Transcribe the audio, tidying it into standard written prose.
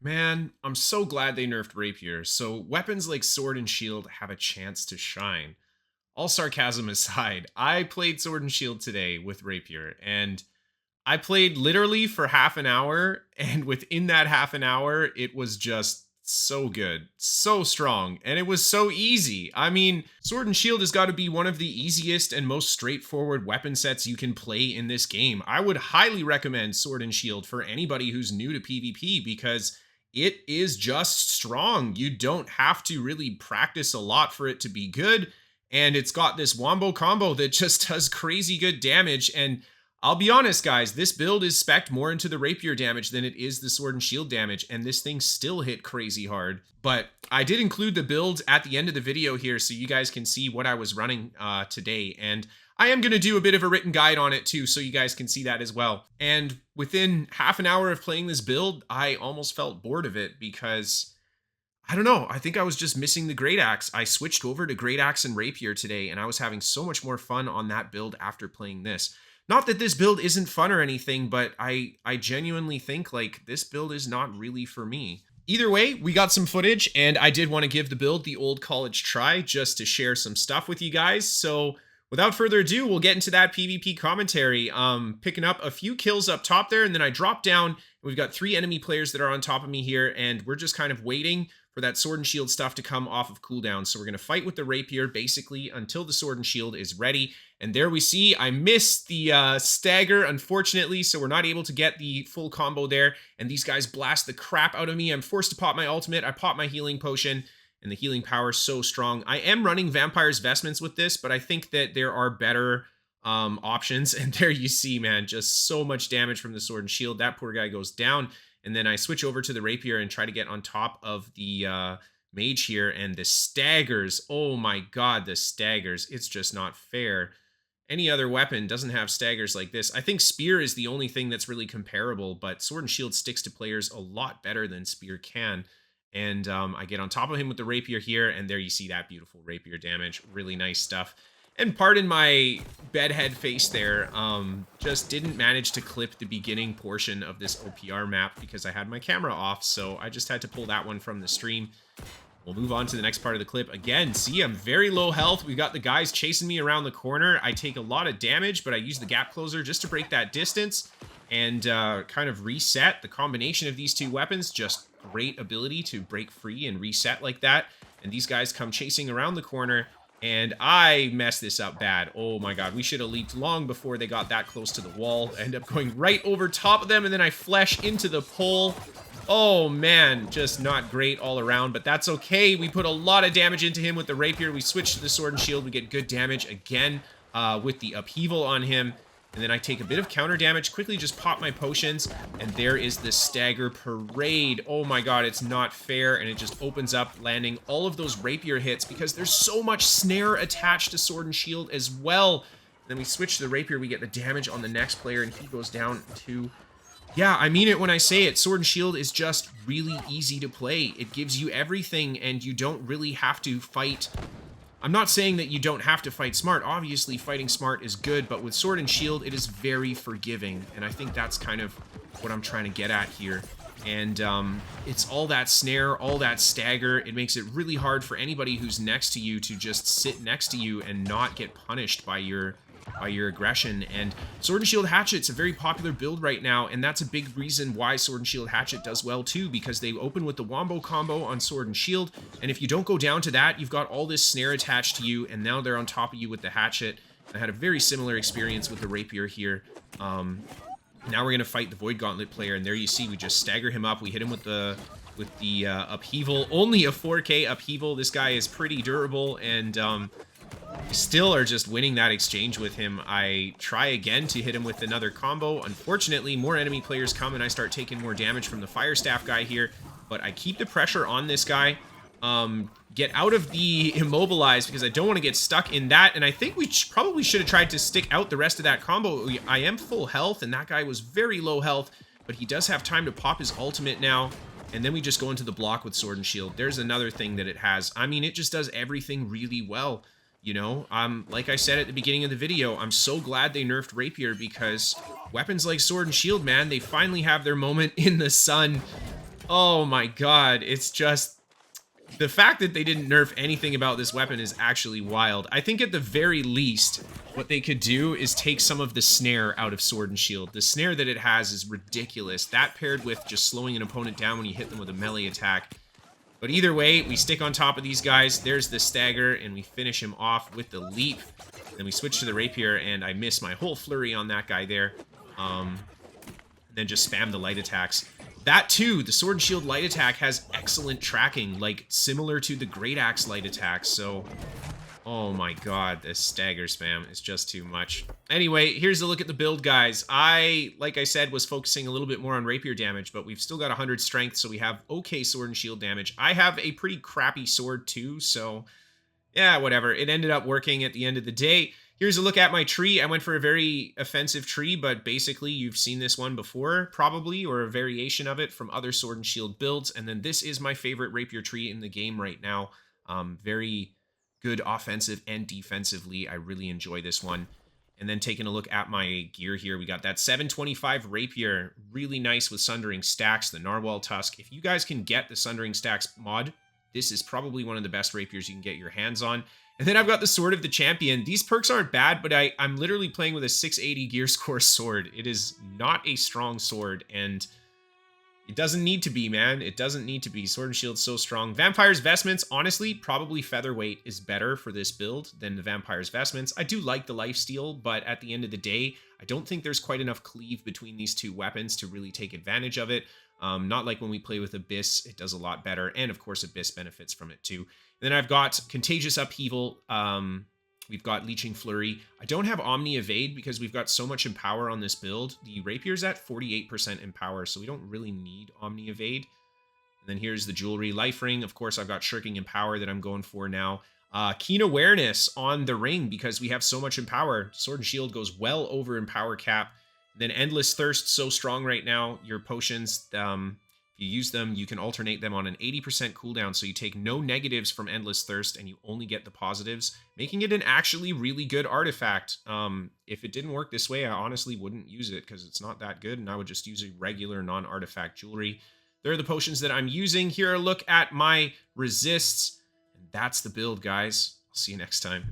Man, I'm so glad they nerfed Rapier, so weapons like Sword and Shield have a chance to shine. All sarcasm aside, I played Sword and Shield today with Rapier, and I played literally for half an hour, and within that half an hour, it was just so good, so strong, and it was so easy. I mean, Sword and Shield has got to be one of the easiest and most straightforward weapon sets you can play in this game. I would highly recommend Sword and Shield for anybody who's new to PvP because it is just strong. You don't have to really practice a lot for it to be good, and it's got this wombo combo that just does crazy good damage. And I'll be honest, guys, this build is spec'd more into the Rapier damage than it is the Sword and Shield damage, and this thing still hit crazy hard. But I did include the build at the end of the video here so you guys can see what I was running today, and I am going to do a bit of a written guide on it too, so you guys can see that as well. And within half an hour of playing this build, I almost felt bored of it because I don't know. I think I was just missing the Great Axe. I switched over to Great Axe and Rapier today, and I was having so much more fun on that build after playing this. Not that this build isn't fun or anything, but I genuinely think like this build is not really for me. Either way, we got some footage, and I did want to give the build the old college try just to share some stuff with you guys. So without further ado, we'll get into that PvP commentary. Picking up a few kills up top there, and then I drop down. We've got 3 enemy players that are on top of me here, and we're just kind of waiting for that Sword and Shield stuff to come off of cooldown. So we're going to fight with the Rapier basically until the Sword and Shield is ready. And there we see I missed the stagger, unfortunately, so we're not able to get the full combo there. And these guys blast the crap out of me. I'm forced to pop my ultimate. I pop my healing potion, and the healing power is so strong. I am running Vampire's Vestments with this, but I think that there are better options. And there you see, man, just so much damage from the Sword and Shield. That poor guy goes down. And then I switch over to the Rapier and try to get on top of the mage here. And the staggers, oh my god, the staggers. It's just not fair. Any other weapon doesn't have staggers like this. I think Spear is the only thing that's really comparable, but Sword and Shield sticks to players a lot better than Spear can. And I get on top of him with the Rapier here, and there you see that beautiful Rapier damage. Really nice stuff. And pardon my bedhead face there, just didn't manage to clip the beginning portion of this OPR map because I had my camera off, so I just had to pull that one from the stream. We'll move on to the next part of the clip. Again, see, I'm very low health. We've got the guys chasing me around the corner. I take a lot of damage, but I use the gap closer just to break that distance and kind of reset. The combination of these two weapons, just great ability to break free and reset like that. And these guys come chasing around the corner, and I messed this up bad. Oh my god, we should have leaped long before they got that close to the wall. I end up going right over top of them, and then I flesh into the pole. Oh man, just not great all around, but that's okay. We put a lot of damage into him with the Rapier. We switch to the Sword and Shield. We get good damage again with the upheaval on him. And then I take a bit of counter damage, quickly just pop my potions, and there is the Stagger Parade. Oh my god, it's not fair, and it just opens up, landing all of those Rapier hits because there's so much snare attached to Sword and Shield as well. Then we switch to the Rapier, we get the damage on the next player, and he goes down too. Yeah, I mean it when I say it. Sword and Shield is just really easy to play. It gives you everything, and you don't really have to fight. I'm not saying that you don't have to fight smart. Obviously, fighting smart is good, but with Sword and Shield, it is very forgiving, and I think that's kind of what I'm trying to get at here. And it's all that snare, all that stagger. It makes it really hard for anybody who's next to you to just sit next to you and not get punished by your aggression. And Sword and Shield Hatchet's a very popular build right now, and that's a big reason why Sword and Shield Hatchet does well too, because they open with the wombo combo on Sword and Shield, and if you don't go down to that, you've got all this snare attached to you, and now they're on top of you with the Hatchet. I had a very similar experience with the Rapier here. Now we're gonna fight the Void Gauntlet player, and there you see we just stagger him up. We hit him with the upheaval. Only a 4K upheaval. This guy is pretty durable, and still are just winning that exchange with him. I try again to hit him with another combo. Unfortunately, more enemy players come, and I start taking more damage from the Fire Staff guy here, but I keep the pressure on this guy. Get out of the immobilize because I don't want to get stuck in that, and I think we probably should have tried to stick out the rest of that combo. I am full health, and that guy was very low health, but he does have time to pop his ultimate now, and then we just go into the block with Sword and Shield. There's another thing that it has. I mean, it just does everything really well. You know, like I said at the beginning of the video, I'm so glad they nerfed Rapier because weapons like Sword and Shield, man, they finally have their moment in the sun. Oh my god, it's just the fact that they didn't nerf anything about this weapon is actually wild. I think at the very least, what they could do is take some of the snare out of Sword and Shield. The snare that it has is ridiculous. That paired with just slowing an opponent down when you hit them with a melee attack. But either way, we stick on top of these guys. There's the stagger, and we finish him off with the leap. Then we switch to the Rapier, and I miss my whole flurry on that guy there. And then just spam the light attacks. That too, the Sword and Shield light attack has excellent tracking, like similar to the Great Axe light attack, so oh my god, this stagger spam is just too much. Anyway, here's a look at the build, guys. Like I said, was focusing a little bit more on Rapier damage, but we've still got 100 strength, so we have okay Sword and Shield damage. I have a pretty crappy sword too, so yeah, whatever. It ended up working at the end of the day. Here's a look at my tree. I went for a very offensive tree, but basically you've seen this one before, probably, or a variation of it from other Sword and Shield builds. And then this is my favorite Rapier tree in the game right now. Very good offensive and defensively. I really enjoy this one. And then taking a look at my gear here, we got that 725 Rapier. Really nice with Sundering Stacks, the Narwhal Tusk. If you guys can get the Sundering Stacks mod, this is probably one of the best rapiers you can get your hands on. And then I've got the Sword of the Champion. These perks aren't bad, but I'm literally playing with a 680 gear score sword. It is not a strong sword, and it doesn't need to be, man. It doesn't need to be. Sword and Shield's so strong. Vampire's Vestments, honestly, probably Featherweight is better for this build than the Vampire's Vestments. I do like the lifesteal, but at the end of the day, I don't think there's quite enough cleave between these two weapons to really take advantage of it. Not like when we play with Abyss, it does a lot better. And of course, Abyss benefits from it too. And then I've got Contagious Upheaval. We've got Leeching Flurry. I don't have Omni Evade because we've got so much Empower on this build. The Rapier's at 48% Empower, so we don't really need Omni Evade. And then here's the Jewelry Life Ring. Of course, I've got Shirking Empower that I'm going for now. Keen Awareness on the ring because we have so much Empower. Sword and Shield goes well over Empower cap. Then Endless Thirst, so strong right now. Your potions, if you use them, you can alternate them on an 80% cooldown, so you take no negatives from Endless Thirst, and you only get the positives, making it an actually really good artifact. If it didn't work this way, I honestly wouldn't use it, because it's not that good, and I would just use a regular non-artifact jewelry. There are the potions that I'm using. Here, a look at my resists, and that's the build, guys. I'll see you next time.